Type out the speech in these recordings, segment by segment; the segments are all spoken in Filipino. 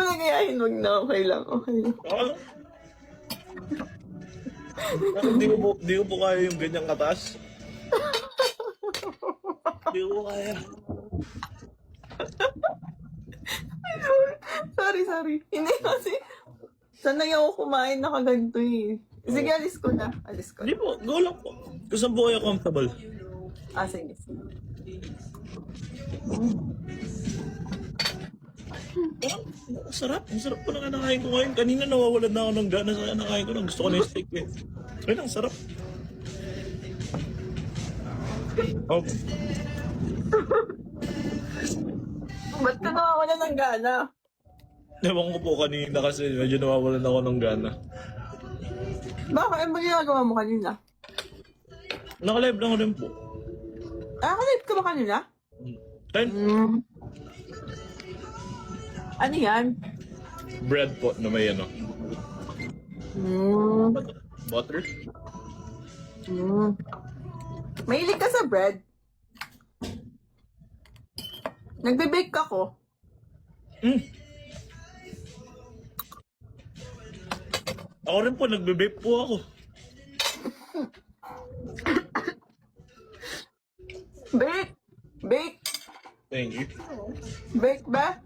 mo na gayahin, wag na. Okay lang, okay lang. Ano? Di ko po kaya yung ganyang kataas. Di ko kaya. Sorry. Hindi kasi, sanay ako kumain na kaganto eh. Sige, alis ko na. Hindi po, go lang po. Kung saan po kayo comfortable. Sige. Sarap. Ang sarap po na nakain ko ngayon. Kanina nawawalan na ako ng gana sa nakain ko. Gusto ko na yung steak eh. Ayun, ang sarap. Oh, Ba't ka nakawala ng gana? ewan ko po kanina kasi medyo nawawalan ako ng gana. Bakit? Ano ba ginagawa mo kanina? Nakalive lang ko rin po. Kalip ka ba kanina? Then, Ano yan? bread po na may ano. Butter. Mahilig ka sa bread? Nagbe-bake ako. Ako rin po, nagbe-vape po ako. Bake! Thank you. Bake ba?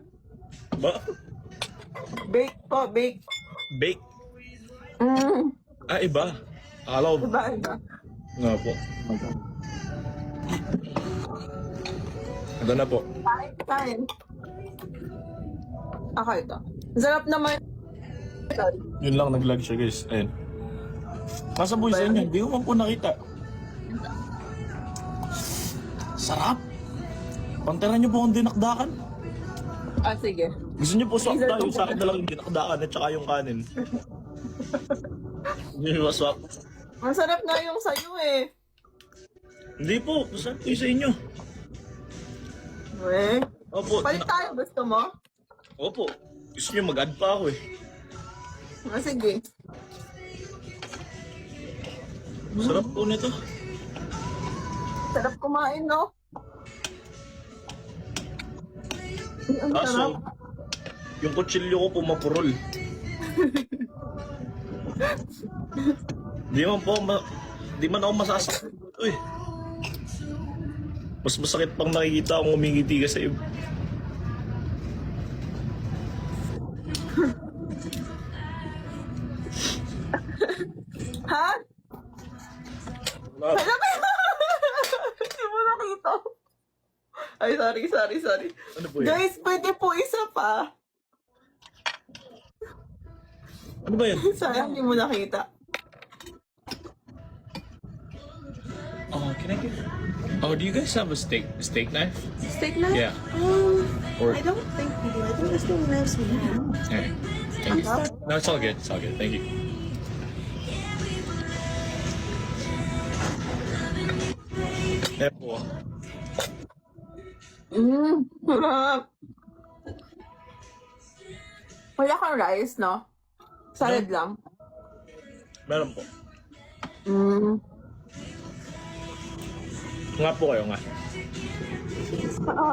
Ba? Bake po, bake. Bake? Ah, iba. Akala ko. Iba. Nga po. Ito na po. Kain. Ako ito. Sarap naman. Sorry. Yun lang, nag-lag siya guys. Ayun. Nasa boy sa inyo, hindi ko man po nakita. Sarap! Pantaran niyo po akong dinakdakan. Sige. Gusto niyo po swap tayo sa akin na lang yung dinakdakan at saka yung kanin. Hindi niyo ba swap? Ang sarap nga yung sayo eh. Hindi po, gusto ko sa inyo. Weh. Opo. Palit tayo, gusto mo? Opo. Gusto niyo mag-add pa ako eh. Sige. Sarap po nito. Sarap kumain, no? Ang sarap. Kaso, yung kutsilyo ko po mapurol. Di man po, di man ako masasakit ito eh. Mas masakit pang nakikita akong umingiti ka sa iyo. Ha? Wala. Alam mo yun? Hindi mo nakita. Ay, sorry. Ano po yan? Guys, pwede po isa pa. Ano ba yan? Sayang, hindi mo nakita. Oh, can I get... Oh, do you guys have a steak knife? Steak knife? Yeah. Or... I don't think we do. I think that's the only knives we have. Okay. Thank you. No, it's all good. It's all good. Thank you. Eh po. Sarap. Wala kang rice, no? Salad lang. Meron po. Nga po kayo nga. Oo.